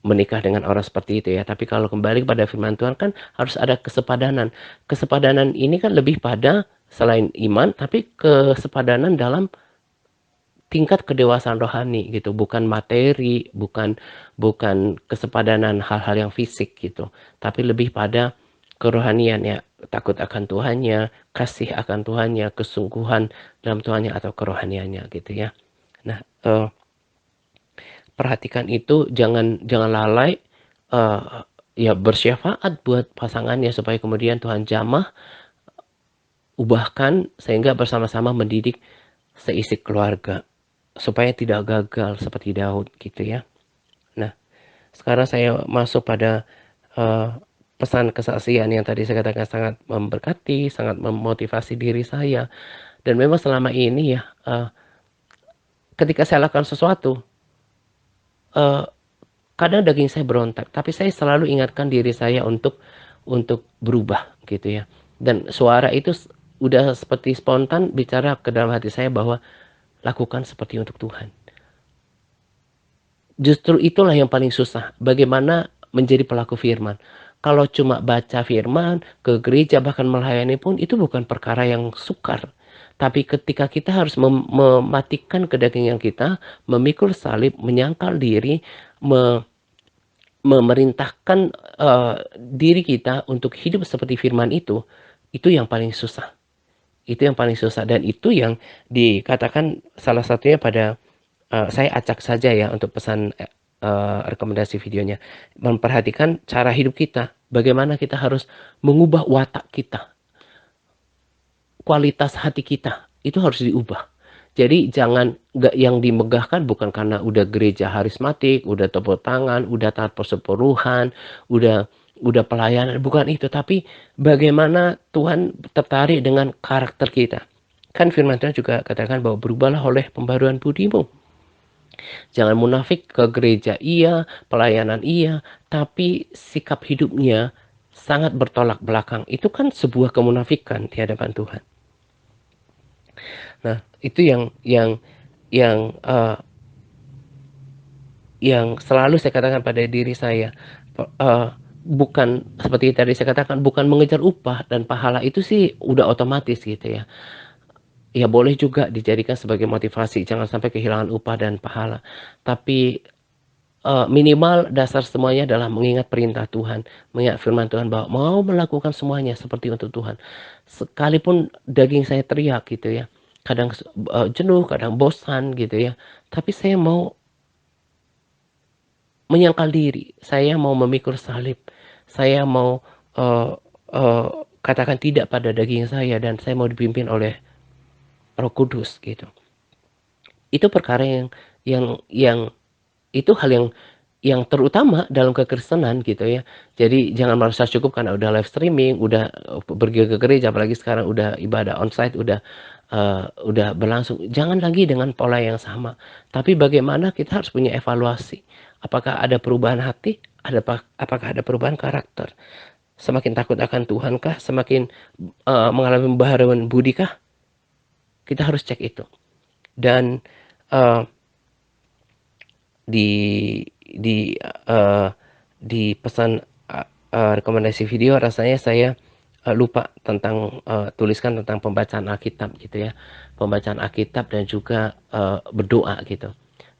A: menikah dengan orang seperti itu ya. Tapi kalau kembali pada firman Tuhan kan harus ada kesepadanan. Kesepadanan ini kan lebih pada selain iman, tapi kesepadanan dalam tingkat kedewasaan rohani gitu, bukan materi, bukan bukan kesepadanan hal-hal yang fisik gitu, tapi lebih pada kerohanian ya, takut akan Tuhannya, kasih akan Tuhannya, kesungguhan dalam Tuhannya atau kerohaniannya gitu ya. Nah, perhatikan itu, jangan jangan lalai, eh, ya bersyafaat buat pasangannya supaya kemudian Tuhan jamah, ubahkan sehingga bersama-sama mendidik seisi keluarga supaya tidak gagal seperti Daud gitu ya. Nah, sekarang saya masuk pada pesan kesaksian yang tadi saya katakan sangat memberkati, sangat memotivasi diri saya. Dan memang selama ini ya, ketika saya lakukan sesuatu, eh, kadang daging saya berontak, tapi saya selalu ingatkan diri saya untuk berubah gitu ya. Dan suara itu udah seperti spontan bicara ke dalam hati saya bahwa lakukan seperti untuk Tuhan. Justru itulah yang paling susah. Bagaimana menjadi pelaku firman. Kalau cuma baca firman, ke gereja, bahkan melayani pun, itu bukan perkara yang sukar. Tapi ketika kita harus mematikan kedagingan kita, memikul salib, menyangkal diri, memerintahkan diri kita untuk hidup seperti firman itu yang paling susah. Itu yang paling susah. Dan itu yang dikatakan salah satunya pada saya acak saja ya untuk pesan rekomendasi videonya. Memperhatikan cara hidup kita. Bagaimana kita harus mengubah watak kita. Kualitas hati kita. Itu harus diubah. Jadi jangan gak yang dimegahkan bukan karena udah gereja harismatik, udah tepuk tangan, udah taat persepuluhan, udah pelayanan, bukan itu. Tapi bagaimana Tuhan tertarik dengan karakter kita. Kan firman Tuhan juga katakan bahwa berubahlah oleh pembaruan budimu. Jangan munafik, ke gereja iya, pelayanan iya, tapi sikap hidupnya sangat bertolak belakang. Itu kan sebuah kemunafikan di hadapan Tuhan. Nah, itu yang yang selalu saya katakan pada diri saya. Bukan seperti tadi saya katakan, bukan mengejar upah dan pahala, itu sih udah otomatis gitu ya. Ya boleh juga dijadikan sebagai motivasi, jangan sampai kehilangan upah dan pahala. Tapi minimal dasar semuanya adalah mengingat perintah Tuhan, mengingat firman Tuhan bahwa mau melakukan semuanya seperti untuk Tuhan. Sekalipun daging saya teriak gitu ya, kadang jenuh, kadang bosan gitu ya, tapi saya mau menyangkal diri, saya mau memikul salib, saya mau uh, uh, katakan tidak pada daging saya, dan saya mau dipimpin oleh Roh Kudus gitu. Itu perkara yang itu hal yang terutama dalam kekristenan gitu ya. Jadi jangan merasa cukup karena udah live streaming, udah pergi ke gereja, apalagi sekarang udah ibadah onsite, udah berlangsung. Jangan lagi dengan pola yang sama. Tapi bagaimana kita harus punya evaluasi. Apakah ada perubahan hati? Apakah ada perubahan karakter? Semakin takut akan Tuhan kah? Semakin mengalami pembaharuan budi kah? Kita harus cek itu. Dan uh, di di uh, di pesan rekomendasi video rasanya saya lupa tentang tuliskan tentang pembacaan Alkitab gitu ya, pembacaan Alkitab dan juga berdoa gitu.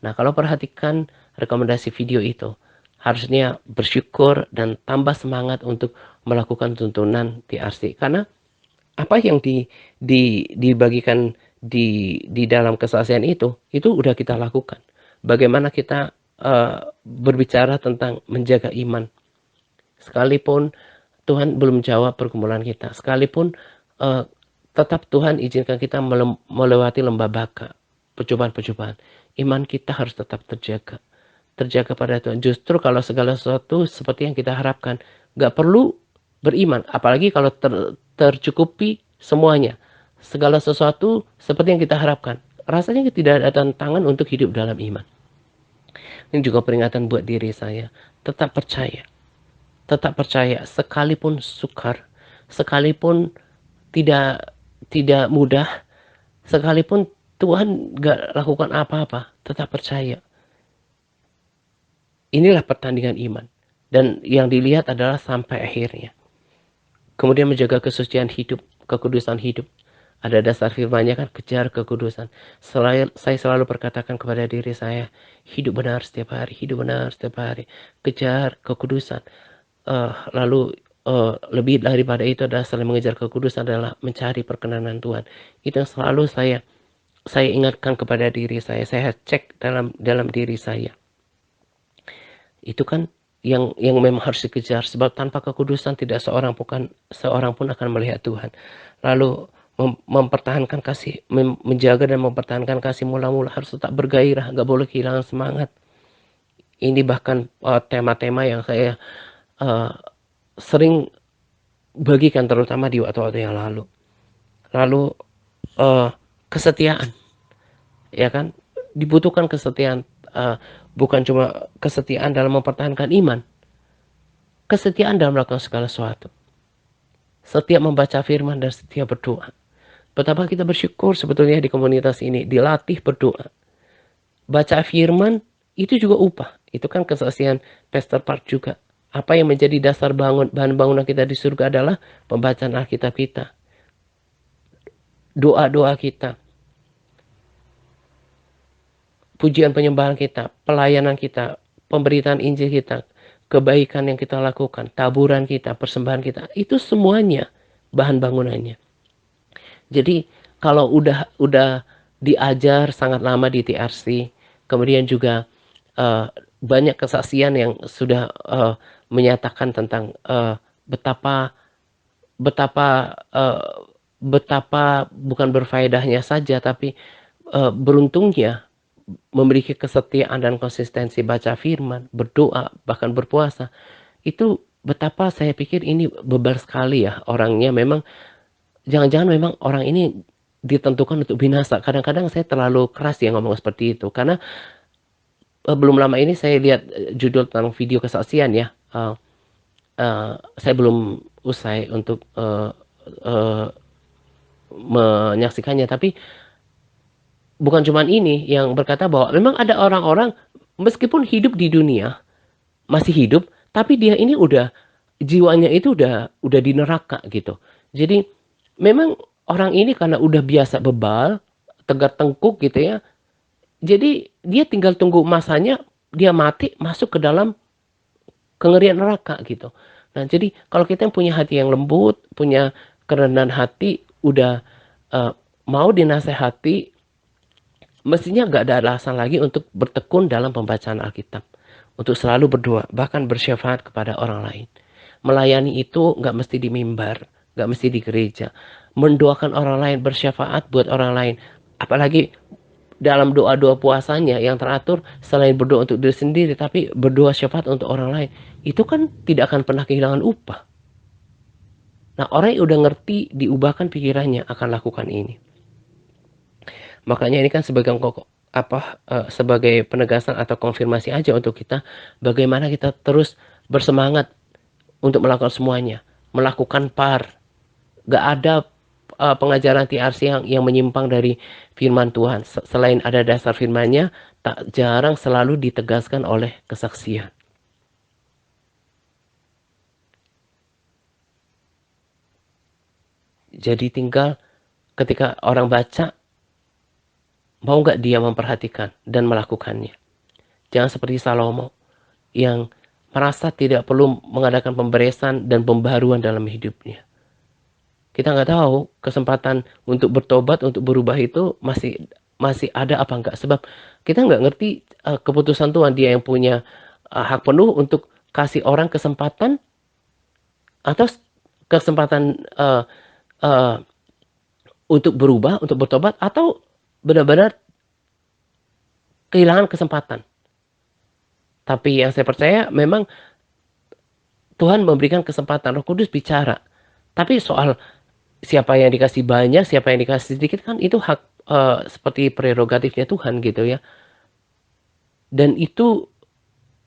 A: Nah kalau perhatikan rekomendasi video itu, harusnya bersyukur dan tambah semangat untuk melakukan tuntunan TRC, karena apa yang dibagikan di dalam kesaksian itu udah kita lakukan. Bagaimana kita berbicara tentang menjaga iman, sekalipun Tuhan belum jawab pergumulan kita, sekalipun uh, tetap Tuhan izinkan kita melewati lembah baka, percobaan-percobaan, iman kita harus tetap terjaga. terjaga pada Tuhan. Justru kalau segala sesuatu seperti yang kita harapkan, nggak perlu beriman. Apalagi kalau tercukupi semuanya. Segala sesuatu seperti yang kita harapkan. Rasanya tidak ada tantangan untuk hidup dalam iman. Ini juga peringatan buat diri saya. Tetap percaya. Tetap percaya sekalipun sukar, sekalipun tidak tidak mudah, sekalipun Tuhan gak lakukan apa-apa, tetap percaya. Inilah pertandingan iman. Dan yang dilihat adalah sampai akhirnya. Kemudian menjaga kesucian hidup, kekudusan hidup. Ada dasar firman-Nya kan, kejar kekudusan. Saya selalu perkatakan kepada diri saya, hidup benar setiap hari, hidup benar setiap hari. Kejar kekudusan. Lalu lebih daripada itu adalah selain mengejar kekudusan adalah mencari perkenanan Tuhan. Itu yang selalu saya ingatkan kepada diri saya cek dalam diri saya. Itu kan yang memang harus dikejar, sebab tanpa kekudusan tidak seorang pun akan melihat Tuhan. Lalu mempertahankan kasih, menjaga dan mempertahankan kasih mula-mula harus tetap bergairah, nggak boleh kehilangan semangat. Ini bahkan tema-tema yang saya sering bagikan terutama di waktu-waktu yang lalu. Lalu kesetiaan, ya kan, dibutuhkan kesetiaan, bukan cuma kesetiaan dalam mempertahankan iman, kesetiaan dalam melakukan segala sesuatu. Setiap membaca firman dan setiap berdoa. Betapa kita bersyukur sebetulnya di komunitas ini dilatih berdoa. Baca firman itu juga upah. Itu kan kesaksian Pastor Park juga. Apa yang menjadi dasar bahan bangunan kita di surga adalah pembacaan Alkitab kita, doa-doa kita, pujian penyembahan kita, pelayanan kita, pemberitaan Injil kita, kebaikan yang kita lakukan, taburan kita, persembahan kita, itu semuanya bahan bangunannya. Jadi kalau udah diajar sangat lama di TRC, kemudian juga banyak kesaksian yang sudah menyatakan tentang betapa bukan berfaedahnya saja, tapi beruntungnya memiliki kesetiaan dan konsistensi baca firman, berdoa, bahkan berpuasa. Itu betapa saya pikir ini bebar sekali ya orangnya. Memang jangan-jangan memang orang ini ditentukan untuk binasa. Kadang-kadang saya terlalu keras ya ngomong seperti itu, karena belum lama ini saya lihat judul tentang video kesaksian ya. Saya belum usai untuk menyaksikannya, tapi bukan cuma ini yang berkata bahwa memang ada orang-orang meskipun hidup di dunia, masih hidup, tapi dia ini udah jiwanya itu udah di neraka gitu. Jadi memang orang ini karena udah biasa bebal, tegar tengkuk gitu ya. Jadi dia tinggal tunggu masanya dia mati masuk ke dalam kengerian neraka gitu. Nah, jadi kalau kita punya hati yang lembut, punya kerendahan hati, udah mau dinasehati, mestinya nggak ada alasan lagi untuk bertekun dalam pembacaan Alkitab. Untuk selalu berdoa, bahkan bersyafaat kepada orang lain. Melayani itu nggak mesti di mimbar, nggak mesti di gereja. Mendoakan orang lain, bersyafaat buat orang lain. Apalagi dalam doa-doa puasanya yang teratur, selain berdoa untuk diri sendiri, tapi berdoa syafaat untuk orang lain. Itu kan tidak akan pernah kehilangan upah. Nah, orang yang udah ngerti, diubahkan pikirannya akan lakukan ini. Makanya ini kan sebagai sebagai penegasan atau konfirmasi aja untuk kita, bagaimana kita terus bersemangat untuk melakukan semuanya, melakukan par. Gak ada pengajaran TRC yang menyimpang dari firman Tuhan. Selain ada dasar firman-Nya, tak jarang selalu ditegaskan oleh kesaksian. Jadi tinggal ketika orang baca, mau nggak dia memperhatikan dan melakukannya. Jangan seperti Salomo yang merasa tidak perlu mengadakan pemberesan dan pembaruan dalam hidupnya. Kita nggak tahu kesempatan untuk bertobat, untuk berubah itu masih ada apa enggak. Sebab kita nggak ngerti keputusan Tuhan. Dia yang punya hak penuh untuk kasih orang kesempatan atau kesempatan untuk berubah, untuk bertobat, atau benar-benar kehilangan kesempatan. Tapi yang saya percaya memang Tuhan memberikan kesempatan, Roh Kudus bicara. Tapi soal siapa yang dikasih banyak, siapa yang dikasih sedikit kan itu hak seperti prerogatifnya Tuhan gitu ya. Dan itu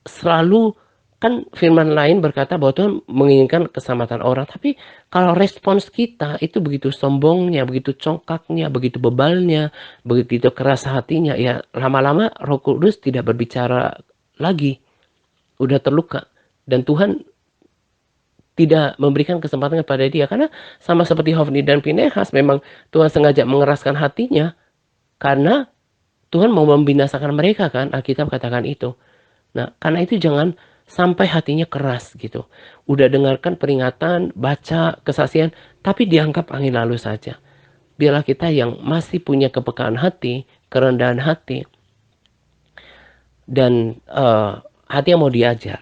A: selalu kan firman lain berkata bahwa Tuhan menginginkan keselamatan orang. Tapi kalau respons kita itu begitu sombongnya, begitu congkaknya, begitu bebalnya, begitu keras hatinya, ya lama-lama Roh Kudus tidak berbicara lagi. Udah terluka. Dan Tuhan tidak memberikan kesempatan kepada dia. Karena sama seperti Hofni dan Pinehas, memang Tuhan sengaja mengeraskan hatinya. Karena Tuhan mau membinasakan mereka kan, Alkitab katakan itu. Nah, karena itu jangan sampai hatinya keras gitu. Udah dengarkan peringatan, baca kesaksian, tapi dianggap angin lalu saja. Biarlah kita yang masih punya kepekaan hati, kerendahan hati, dan hati yang mau diajar.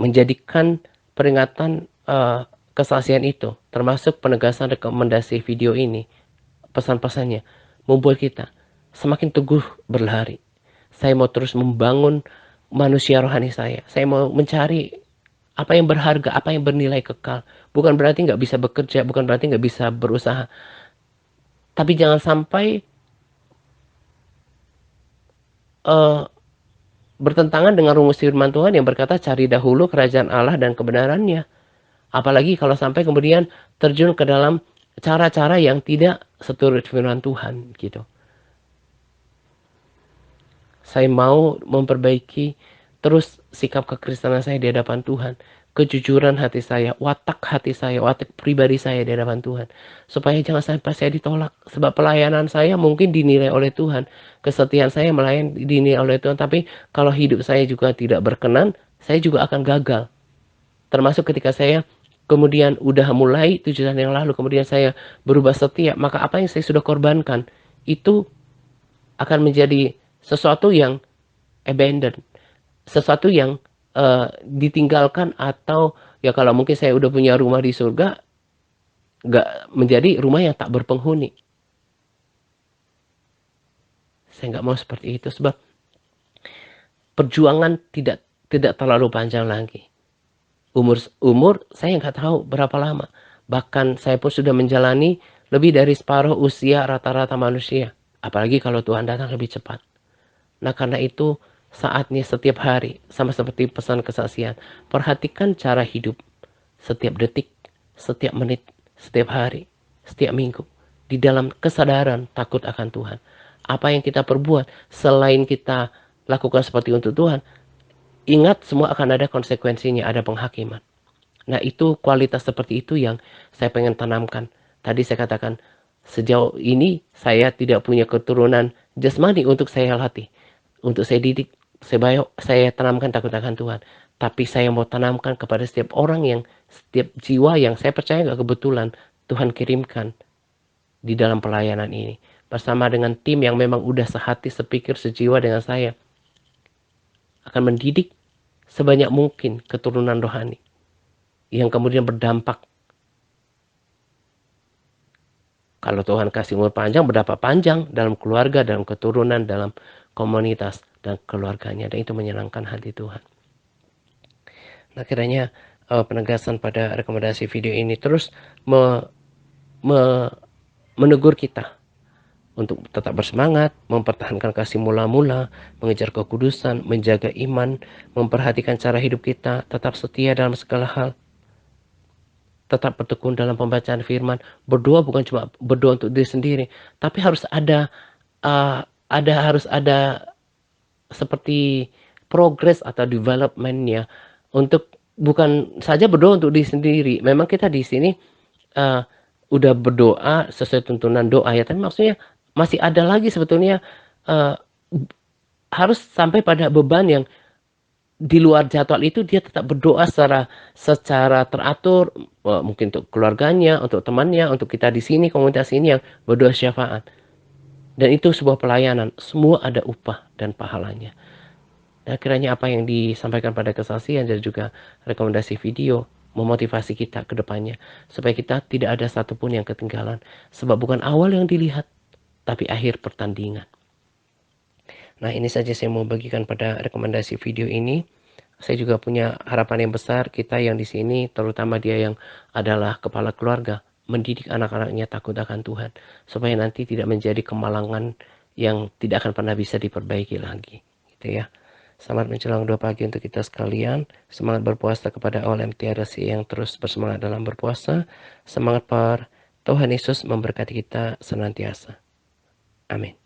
A: Menjadikan peringatan kesaksian itu, termasuk penegasan rekomendasi video ini, pesan-pesannya, membuat kita semakin teguh berlari. Saya mau terus membangun manusia rohani saya. Saya mau mencari apa yang berharga, apa yang bernilai kekal. Bukan berarti nggak bisa bekerja, bukan berarti nggak bisa berusaha. Tapi jangan sampai uh, bertentangan dengan rumus firman Tuhan yang berkata cari dahulu kerajaan Allah dan kebenarannya. Apalagi kalau sampai kemudian terjun ke dalam cara-cara yang tidak seturut firman Tuhan gitu. Saya mau memperbaiki terus sikap kekristenan saya di hadapan Tuhan. Kejujuran hati saya, watak hati saya, watak pribadi saya di hadapan Tuhan. Supaya jangan sampai saya ditolak. Sebab pelayanan saya mungkin dinilai oleh Tuhan. Kesetiaan saya melayani dinilai oleh Tuhan. Tapi kalau hidup saya juga tidak berkenan, saya juga akan gagal. Termasuk ketika saya kemudian udah mulai 7 tahun yang lalu, kemudian saya berubah setia. Maka apa yang saya sudah korbankan, itu akan menjadi sesuatu yang abandon, sesuatu yang ditinggalkan, atau ya kalau mungkin saya udah punya rumah di surga, nggak menjadi rumah yang tak berpenghuni. Saya nggak mau seperti itu, sebab perjuangan tidak terlalu panjang lagi. Umur saya nggak tahu berapa lama. Bahkan saya pun sudah menjalani lebih dari separuh usia rata-rata manusia. Apalagi kalau Tuhan datang lebih cepat. Nah karena itu saatnya setiap hari, sama seperti pesan kesaksian, perhatikan cara hidup setiap detik, setiap menit, setiap hari, setiap minggu. Di dalam kesadaran takut akan Tuhan. Apa yang kita perbuat selain kita lakukan seperti untuk Tuhan, ingat semua akan ada konsekuensinya, ada penghakiman. Nah itu kualitas seperti itu yang saya pengen tanamkan. Tadi saya katakan, sejauh ini saya tidak punya keturunan jasmani untuk saya latih, untuk saya didik, saya tanamkan takut akan Tuhan. Tapi saya mau tanamkan kepada setiap orang, yang setiap jiwa yang saya percaya gak kebetulan Tuhan kirimkan di dalam pelayanan ini. Bersama dengan tim yang memang udah sehati, sepikir, sejiwa dengan saya. Akan mendidik sebanyak mungkin keturunan rohani yang kemudian berdampak. Kalau Tuhan kasih umur panjang, berapa panjang dalam keluarga, dalam keturunan, dalam komunitas dan keluarganya. Dan itu menyenangkan hati Tuhan. Nah kiranya penegasan pada rekomendasi video ini terus menegur kita untuk tetap bersemangat, mempertahankan kasih mula-mula, mengejar kekudusan, menjaga iman, memperhatikan cara hidup kita, tetap setia dalam segala hal, tetap bertekun dalam pembacaan firman. Berdoa bukan cuma berdoa untuk diri sendiri, tapi harus harus ada seperti progress atau developmentnya, untuk bukan saja berdoa untuk diri sendiri. Memang kita di sini udah berdoa sesuai tuntunan doa ya, tapi maksudnya masih ada lagi sebetulnya harus sampai pada beban yang di luar jadwal itu, dia tetap berdoa secara teratur, mungkin untuk keluarganya, untuk temannya, untuk kita di sini, komunitas ini yang berdoa syafaat. Dan itu sebuah pelayanan, semua ada upah dan pahalanya. Dan kiranya apa yang disampaikan pada kesaksian dan juga rekomendasi video memotivasi kita ke depannya, supaya kita tidak ada satupun yang ketinggalan. Sebab bukan awal yang dilihat, tapi akhir pertandingan. Nah, ini saja saya mau bagikan pada rekomendasi video ini. Saya juga punya harapan yang besar, kita yang di sini, terutama dia yang adalah kepala keluarga, mendidik anak-anaknya takut akan Tuhan, supaya nanti tidak menjadi kemalangan yang tidak akan pernah bisa diperbaiki lagi, gitu ya. Selamat menjelang 2 pagi untuk kita sekalian. Semangat berpuasa kepada OLMTRC yang terus bersemangat dalam berpuasa. Semangat par. Tuhan Yesus memberkati kita senantiasa. Amin.